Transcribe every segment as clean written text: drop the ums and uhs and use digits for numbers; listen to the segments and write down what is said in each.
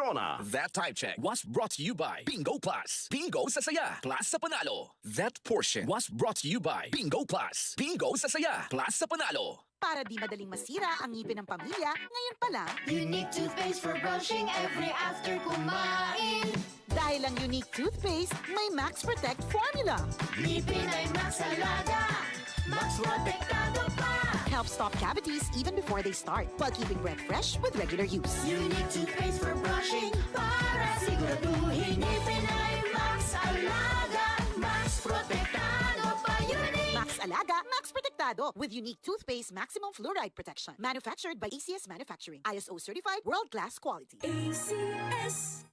Corona. That type check was brought to you by Bingo Plus. Bingo sa saya, plus sa panalo. That portion was brought to you by Bingo Plus. Bingo sa saya, plus sa panalo. Para di madaling masira ang ngipin ng pamilya, ngayon pa lang, Unique toothpaste for brushing every after kumain. dahil ang Unique toothpaste, may Max Protect formula. Ngipin ay Max Alaga, Max Protektado pa. Helps stop cavities even before they start, while keeping breath fresh with regular use. Unique toothpaste for brushing para siguraduhin ngipin ay Max Alaga, Max Protektado pa. Unique. Max Alaga, Max Protectado with Unique toothpaste maximum fluoride protection. Manufactured by ACS Manufacturing. ISO certified, world-class quality. ACS.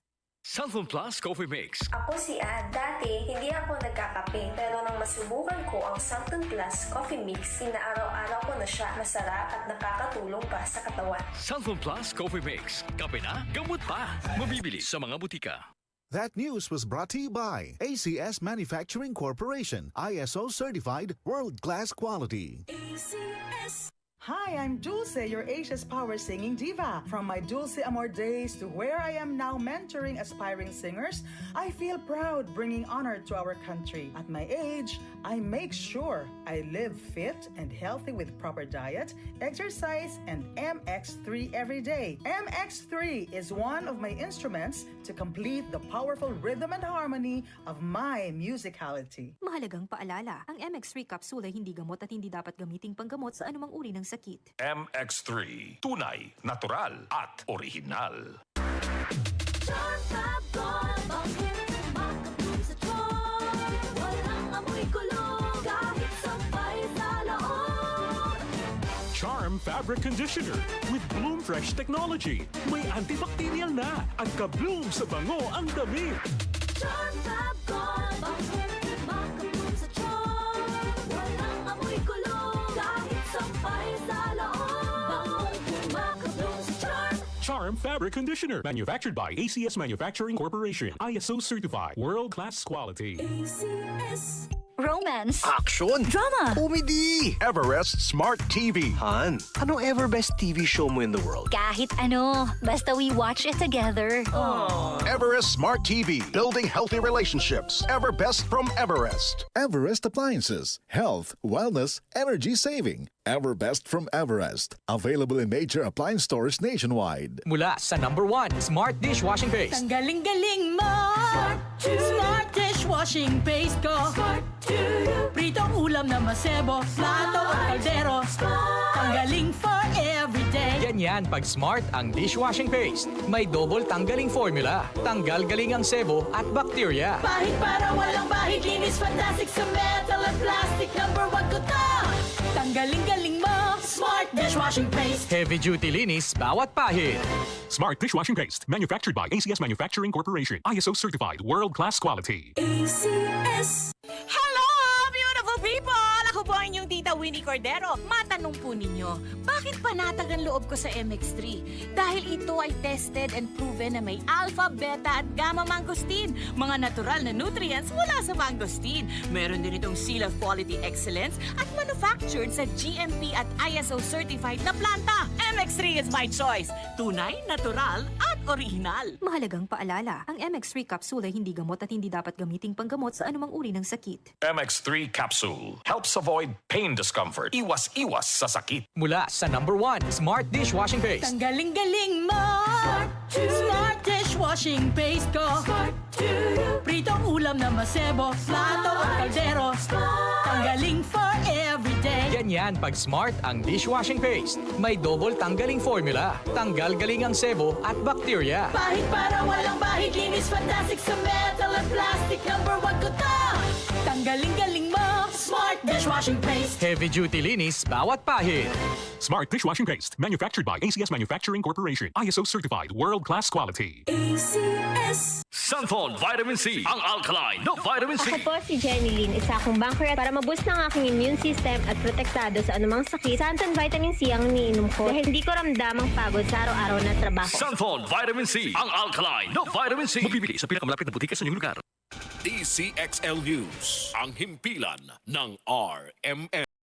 Cellphone Plus Coffee Mix. Ako si Ann. Dati, hindi ako nagkakape. Pero nang masubukan ko ang Samton Plus Coffee Mix, inaaraw-araw ko na siya. Masarap at nakakatulong pa sa katawan. Cellphone Plus Coffee Mix. Kape na, gamot pa. Mabibili sa mga butika. That news was brought to you by ACS Manufacturing Corporation, ISO certified, world-class quality. ACS. Hi, I'm Dulce, your Asia's power singing diva. From my Dulce Amor days to where I am now mentoring aspiring singers, I feel proud bringing honor to our country. At my age, I make sure I live fit and healthy with proper diet, exercise, and MX3 every day. MX3 is one of my instruments to complete the powerful rhythm and harmony of my musicality. Mahalagang paalala, ang MX3 capsule ay hindi gamot at hindi dapat gamiting panggamot sa anumang uri ng sakit. MX3, tunay, natural at orihinal. Charm Fab Gold, bakit makapun sa charm? Walang amoy kulog, kahit sampay sa laon. Charm Fabric Conditioner with Bloom Fresh technology. May antibacterial na at ka-bloom sa bango ang damit. Charm Fab Gold, bakit makapun sa charm? Walang amoy kulog, kahit sampay sa laon. Makapun sa charm. Charm Fabric Conditioner. Manufactured by ACS Manufacturing Corporation. ISO certified. World-class quality. ACS. Romance, Action! drama, Comedy! Everest Smart TV. Han, anong ever best TV show mo in the world? kahit ano, basta we watch it together. Everest Smart TV. Building healthy relationships. Everbest from Everest. Everest Appliances, health, wellness, energy saving. Everbest from Everest. Available in major appliance stores nationwide. Mula sa #1 Smart Dishwashing Paste. Ang galing-galing mo! Smart dishwashing paste ko! Pritong ulam na masebo, plato at kaldero. Tanggaling for everyday. Ganyan pag Smart ang dishwashing paste. May double tanggaling formula. Tanggal galing ang sebo at bakterya. Bahid para walang bahid, linis fantastic sa metal at plastic. #1 ko to! Tanggaling-galing mo, Smart Dishwashing Paste. Heavy duty linis bawat pahid. Smart Dishwashing Paste. Manufactured by ACS Manufacturing Corporation. ISO certified. World-class quality. ACS. Hello, beautiful people! Ako po ang inyong tita Winnie Cordero. Matanong po ninyo, bakit panatag ang loob ko sa MX3? Dahil ito ay tested and proven na may alpha, beta at gamma mangosteen. Mga natural na nutrients mula sa mangosteen. Meron din itong seal of quality excellence at manufactured sa GMP at ISO certified na planta. MX3 is my choice. Tunay, natural at original. Mahalagang paalala, ang MX3 capsule ay hindi gamot at hindi dapat gamiting panggamot sa anumang uri ng sakit. MX3 Capsule. Helps avoid pain discomfort. Iwas-iwas sa sakit. Mula sa #1 Smart Dishwashing Paste. Ang galing-galing mo! Smart dishwashing paste ko! Pritong ulam na masebo, plato at kaldero. Tanggaling for everyday. Ganyan pag Smart ang dishwashing paste. May double tanggaling formula. Tanggal galing ang sebo at bakterya. Bahid para walang bahid, linis fantastic sa metal at plastic. #1 ko to! Tanggaling-galing mo, Smart Dishwashing Paste. Heavy duty linis bawat pahid. Smart Dishwashing Paste. Manufactured by ACS Manufacturing Corporation. ISO certified. World-class quality. ACS. Sunphone Vitamin C. Ang alkaline na Vitamin C. Ako po si Jenny Lynn, isa akong banker para maboost ng aking immune system at protektado sa anumang sakit. Santon Vitamin C ang iniinom ko dahil hindi ko ramdam ang pagod sa araw-araw na trabaho. Sunphone Vitamin C. Ang alkaline na Vitamin C. Mabibili sa pinakamalapit na butika sa inyong lugar. DCXL News. Ang himpilan ng RMN.